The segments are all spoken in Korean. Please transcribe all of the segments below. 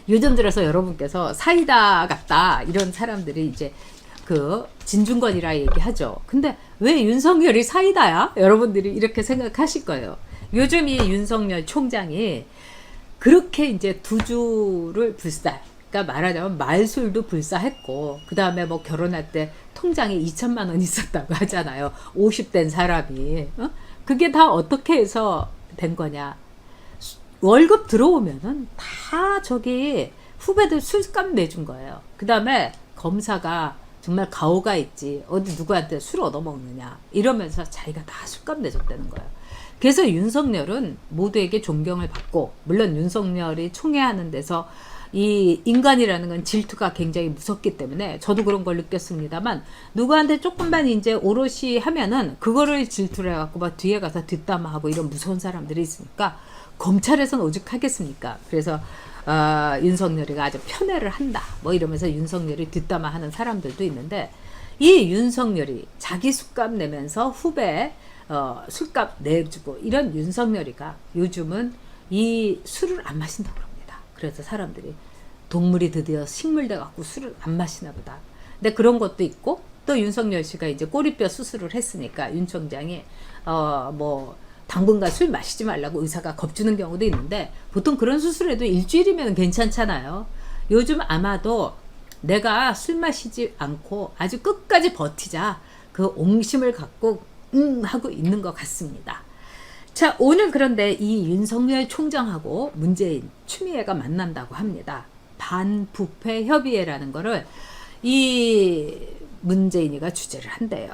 요즘 들어서 여러분께서 사이다 같다 이런 사람들이 이제 그 진중권이라 얘기하죠. 근데 왜 윤석열이 사이다야? 여러분들이 이렇게 생각하실 거예요. 요즘 이 윤석열 총장이 그렇게 이제 두주를 그러니까 말하자면 말술도 불사했고, 그 다음에 뭐 결혼할 때 통장에 2천만 원 있었다고 하잖아요. 50된 사람이. 그게 다 어떻게 해서 된 거냐? 월급 들어오면은 다 저기 후배들 술값 내준 거예요. 그 다음에 검사가 정말 가오가 있지, 어디 누구한테 술 얻어먹느냐 이러면서 자기가 다 술값 내줬다는 거예요. 그래서 윤석열은 모두에게 존경을 받고, 물론 윤석열이 총애하는 데서 이 인간이라는 건 질투가 굉장히 무섭기 때문에 저도 그런 걸 느꼈습니다만, 누구한테 조금만 이제 오롯이 하면은 그거를 질투를 해갖고 막 뒤에 가서 뒷담화하고 이런 무서운 사람들이 있으니까 검찰에서는 오죽하겠습니까? 그래서 윤석열이가 아주 편애를 한다 뭐 이러면서 윤석열이 뒷담화하는 사람들도 있는데, 이 윤석열이 자기 술값 내면서 후배 술값 내주고 이런 윤석열이가 요즘은 이 술을 안 마신다고 합니다. 그래서 사람들이 동물이 드디어 식물돼 갖고 술을 안 마시나 보다. 근데 그런 것도 있고, 또 윤석열 씨가 이제 꼬리뼈 수술을 했으니까 윤 총장이 뭐 당분간 술 마시지 말라고 의사가 겁주는 경우도 있는데, 보통 그런 수술에도 일주일이면 괜찮잖아요. 요즘 아마도 내가 술 마시지 않고 아주 끝까지 버티자, 그 옹심을 갖고 하고 있는 것 같습니다. 자, 오늘 그런데 이 윤석열 총장하고 문재인, 추미애가 만난다고 합니다. 반부패 협의회라는 거를 이 문재인이가 주재를 한대요.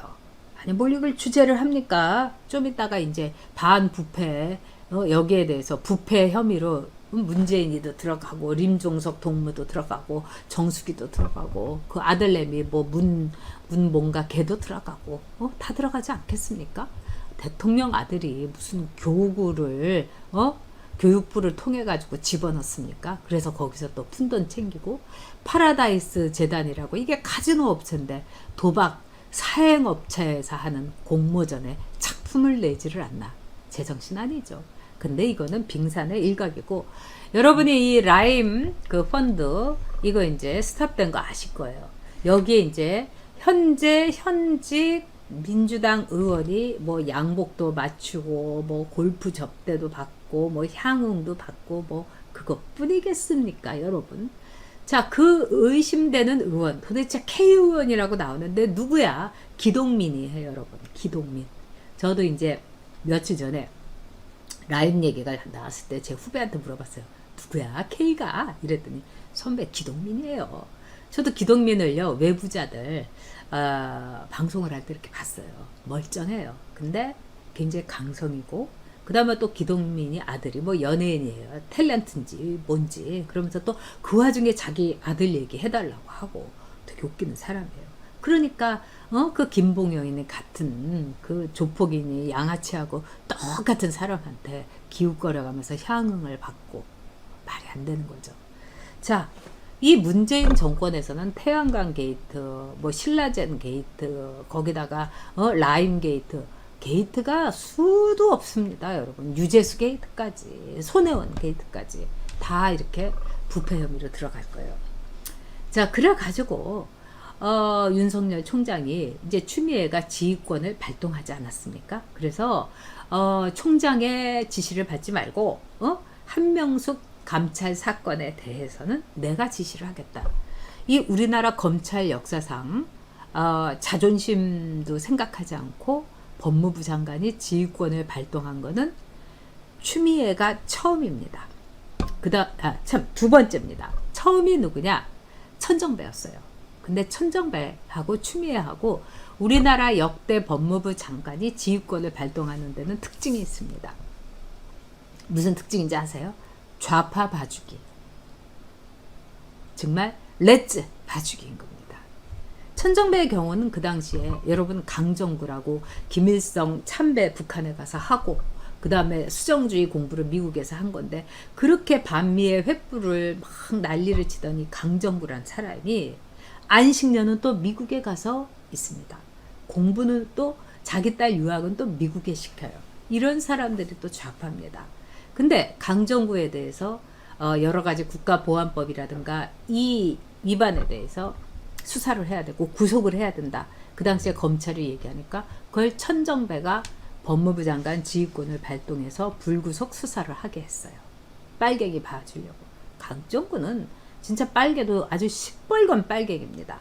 아니 뭘 이걸 주재를 합니까? 좀 이따가 이제 반부패 여기에 대해서 부패 혐의로 문재인이도 들어가고 림종석 동무도 들어가고 정수기도 들어가고 그 아들내미 뭐 뭔가 걔도 들어가고 다 들어가지 않겠습니까? 대통령 아들이 무슨 교구를 교육부를 통해 가지고 집어넣습니까? 그래서 거기서 또 푼돈 챙기고, 파라다이스 재단이라고 이게 카지노 업체인데 도박 사행업체에서 하는 공모전에 작품을 내지를 않나. 제정신 아니죠. 근데 이거는 빙산의 일각이고, 여러분이 이 라임 그 펀드 이거 이제 스탑된 거 아실 거예요. 여기에 이제 현직 민주당 의원이 뭐 양복도 맞추고 뭐 골프 접대도 받고 뭐 향응도 받고 뭐 그것뿐이겠습니까, 여러분? 자, 그 의심되는 의원, 도대체 K의원이라고 나오는데 누구야? 기동민이에요, 여러분. 기동민. 저도 이제 며칠 전에 라임 얘기가 나왔을 때 제 후배한테 물어봤어요. 누구야? K가? 이랬더니 선배 기동민이에요. 저도 기동민을요, 외부자들 방송을 할 때 이렇게 봤어요. 멀쩡해요. 근데 굉장히 강성이고, 그 다음에 또 기동민이 아들이 뭐 연예인이에요. 탤런트인지 뭔지. 그러면서 또 그 와중에 자기 아들 얘기 해달라고 하고 되게 웃기는 사람이에요. 그러니까 그 김봉영이니 같은 그 조폭이니 양아치하고 똑같은 사람한테 기웃거려가면서 향응을 받고, 말이 안 되는 거죠. 자, 이 문재인 정권에서는 태양광 게이트, 뭐 신라젠 게이트, 거기다가 라임 게이트가 수도 없습니다, 여러분. 유재수 게이트까지, 손혜원 게이트까지 다 이렇게 부패 혐의로 들어갈 거예요. 자, 그래 가지고 윤석열 총장이 이제 추미애가 지휘권을 발동하지 않았습니까? 그래서 총장의 지시를 받지 말고 한명숙 감찰 사건에 대해서는 내가 지시를 하겠다. 이 우리나라 검찰 역사상 자존심도 생각하지 않고 법무부 장관이 지휘권을 발동한 것은 추미애가 처음입니다. 두 번째입니다. 처음이 누구냐? 천정배였어요. 근데 천정배하고 추미애하고 우리나라 역대 법무부 장관이 지휘권을 발동하는 데는 특징이 있습니다. 무슨 특징인지 아세요? 좌파 봐주기. 정말 렛츠 봐주기인 겁니다. 천정배의 경우는 그 당시에 여러분 강정구라고 김일성 참배 북한에 가서 하고, 그 다음에 수정주의 공부를 미국에서 한 건데, 그렇게 반미의 횃불을 막 난리를 치더니 강정구란 사람이 안식년은 또 미국에 가서 있습니다. 공부는 또 자기 딸 유학은 또 미국에 시켜요. 이런 사람들이 또 좌파입니다. 근데 강정구에 대해서 여러 가지 국가보안법이라든가 이 위반에 대해서 수사를 해야 되고 구속을 해야 된다. 그 당시에 검찰이 얘기하니까 그걸 천정배가 법무부 장관 지휘권을 발동해서 불구속 수사를 하게 했어요. 빨갱이 봐주려고. 강정구는 진짜 빨개도 아주 시뻘건 빨갱입니다.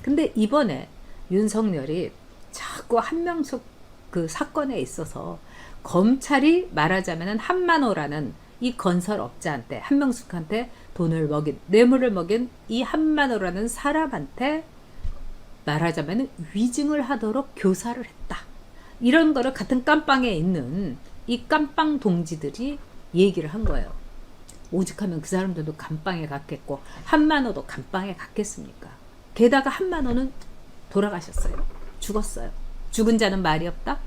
근데 이번에 윤석열이 자꾸 한명숙 그 사건에 있어서 검찰이 말하자면 한만호라는 이 건설업자한테 한명숙한테 돈을 먹인 뇌물을 먹인 이 한만호라는 사람한테 말하자면 위증을 하도록 교사를 했다. 이런 거를 같은 깜빵에 있는 이 깜빵 동지들이 얘기를 한 거예요. 오직하면 그 사람들도 감방에 갔겠고 한만호도 감방에 갔겠습니까? 게다가 한만호는 돌아가셨어요. 죽었어요. 죽은 자는 말이 없다?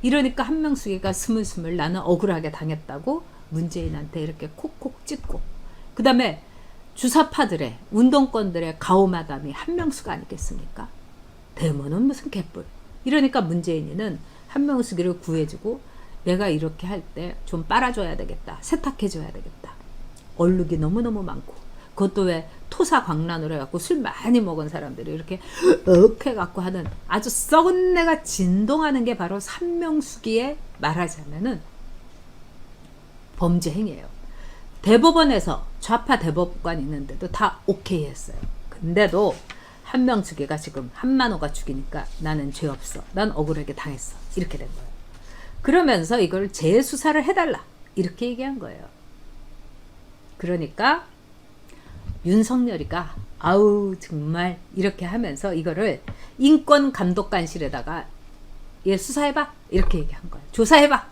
이러니까 한명숙이가 스물스물 나는 억울하게 당했다고 문재인한테 이렇게 콕콕 찍고 그 다음에 주사파들의 운동권들의 가오마담이 한명숙 아니겠습니까? 대모는 무슨 개뿔. 이러니까 문재인이는 한명숙이를 구해주고 내가 이렇게 할 때 좀 빨아줘야 되겠다. 세탁해줘야 되겠다. 얼룩이 너무너무 많고 그것도 왜 토사광란으로 해갖고 술 많이 먹은 사람들이 이렇게 해갖고 하는 아주 썩은 내가 진동하는 게 바로 한명숙이의 말하자면은 범죄 행위예요. 대법원에서 좌파 대법관 있는데도 다 오케이 했어요. 근데도 한명숙이가 지금 한만호가 죽이니까 나는 죄 없어. 난 억울하게 당했어. 이렇게 된 거예요. 그러면서 이걸 재수사를 해달라. 이렇게 얘기한 거예요. 그러니까 윤석열이가 아우 정말 이렇게 하면서 이거를 인권감독관실에다가 얘 수사해봐 이렇게 얘기한 거예요. 조사해봐.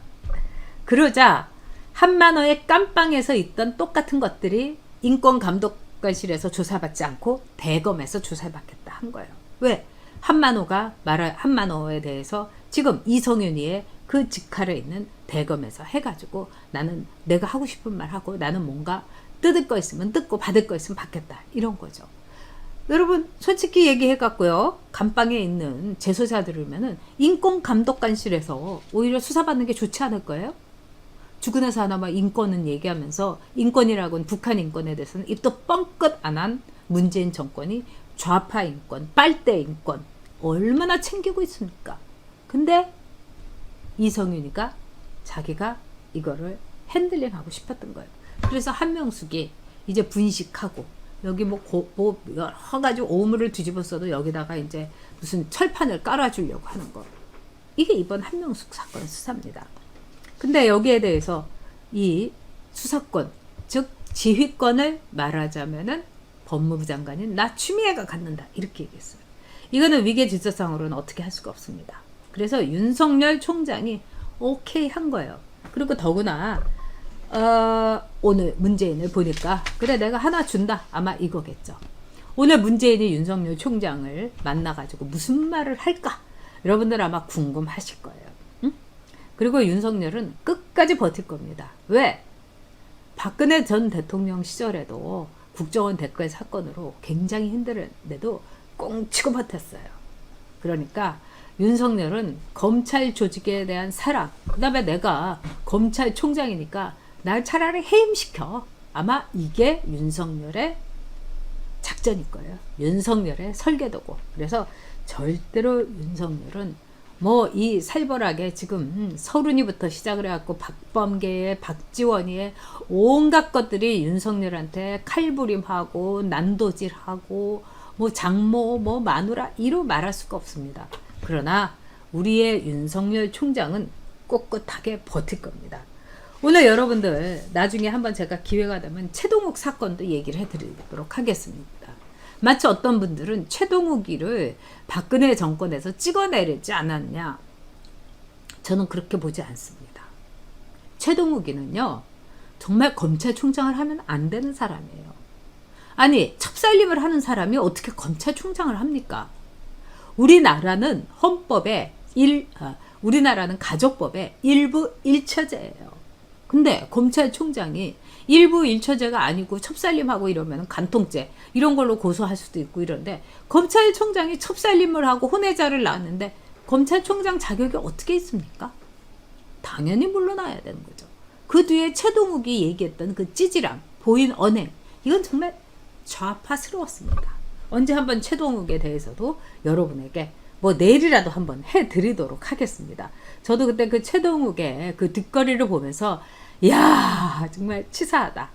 그러자 한만호의 깜빵에서 있던 똑같은 것들이 인권감독관실에서 조사받지 않고 대검에서 조사받겠다 한 거예요. 왜? 한만호에 대해서 지금 이성윤이의 그 직할에 있는 대검에서 해가지고 나는 내가 하고 싶은 말 하고 나는 뭔가 뜯을 거 있으면 뜯고 받을 거 있으면 받겠다 이런 거죠. 여러분 솔직히 얘기해갖고요. 감방에 있는 재소자들이면은 인권감독관실에서 오히려 수사받는 게 좋지 않을 거예요? 주근해서 하나 막 인권은 얘기하면서 인권이라고는 북한 인권에 대해서는 입도 뻥끗 안 한 문재인 정권이 좌파 인권, 빨대 인권 얼마나 챙기고 있습니까? 근데 이성윤이가 자기가 이거를 핸들링하고 싶었던 거예요. 그래서 한명숙이 이제 분식하고 여기 뭐 여러 가지 오물을 뒤집어 써도 여기다가 이제 무슨 철판을 깔아주려고 하는 거. 이게 이번 한명숙 사건 수사입니다. 근데 여기에 대해서 이 수사권, 즉 지휘권을 말하자면은 법무부 장관인 추미애가 갖는다. 이렇게 얘기했어요. 이거는 위계질서상으로는 어떻게 할 수가 없습니다. 그래서 윤석열 총장이 오케이 한 거예요. 그리고 더구나 오늘 문재인을 보니까 그래 내가 하나 준다 아마 이거겠죠. 오늘 문재인이 윤석열 총장을 만나가지고 무슨 말을 할까 여러분들 아마 궁금하실 거예요. 응? 그리고 윤석열은 끝까지 버틸 겁니다. 왜? 박근혜 전 대통령 시절에도 국정원 댓글 사건으로 굉장히 힘들었는데도 꽁치고 버텼어요. 그러니까 윤석열은 검찰 조직에 대한 사랑, 그 다음에 내가 검찰총장이니까 날 차라리 해임시켜. 아마 이게 윤석열의 작전일 거예요. 윤석열의 설계도고. 그래서 절대로 윤석열은 뭐 이 살벌하게 지금 서른이부터 시작을 해갖고 박범계의 박지원이의 온갖 것들이 윤석열한테 칼부림하고 난도질하고 뭐 장모 뭐 마누라 이로 말할 수가 없습니다. 그러나 우리의 윤석열 총장은 꼿꼿하게 버틸 겁니다. 오늘 여러분들 나중에 한번 제가 기회가 되면 최동욱 사건도 얘기를 해드리도록 하겠습니다. 마치 어떤 분들은 최동욱이를 박근혜 정권에서 찍어내리지 않았냐. 저는 그렇게 보지 않습니다. 최동욱이는요. 정말 검찰총장을 하면 안 되는 사람이에요. 아니 첩살림을 하는 사람이 어떻게 검찰총장을 합니까? 우리나라는 헌법에 우리나라는 가족법의 일부 일처제예요. 근데 검찰총장이 일부 일처제가 아니고 첩살림하고 이러면 간통죄 이런 걸로 고소할 수도 있고 이런데 검찰총장이 첩살림을 하고 혼외자를 낳았는데 검찰총장 자격이 어떻게 있습니까? 당연히 물러나야 되는 거죠. 그 뒤에 최동욱이 얘기했던 그 찌질함, 보인 언행 이건 정말 좌파스러웠습니다. 언제 한번 최동욱에 대해서도 여러분에게 뭐 내일이라도 한번 해드리도록 하겠습니다. 저도 그때 그 최동욱의 그 뒷거리를 보면서 이야 정말 치사하다.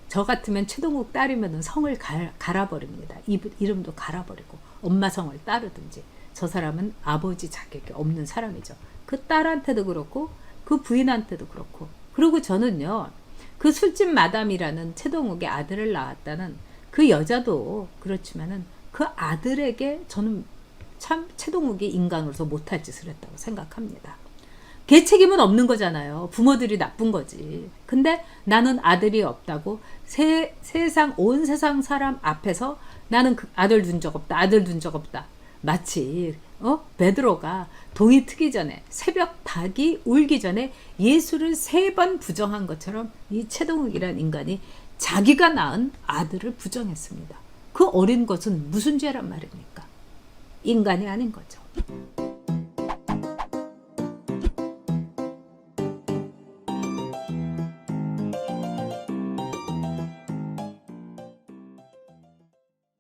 저 같으면 최동욱 딸이면 성을 갈아버립니다. 이름도 갈아버리고 엄마 성을 따르든지. 저 사람은 아버지 자격이 없는 사람이죠. 그 딸한테도 그렇고 그 부인한테도 그렇고. 그리고 저는요 그 술집 마담이라는 최동욱의 아들을 낳았다는 그 여자도 그렇지만은 그 아들에게 저는 참 최동욱이 인간으로서 못할 짓을 했다고 생각합니다. 걔 책임은 없는 거잖아요. 부모들이 나쁜 거지. 근데 나는 아들이 없다고 세상 온 세상 사람 앞에서 나는 그 아들 둔 적 없다. 아들 둔 적 없다. 마치 베드로가 동이 트기 전에 새벽 닭이 울기 전에 예수를 3번 부정한 것처럼 이 최동욱이란 인간이 자기가 낳은 아들을 부정했습니다. 그 어린 것은 무슨 죄란 말입니까? 인간이 아닌 거죠.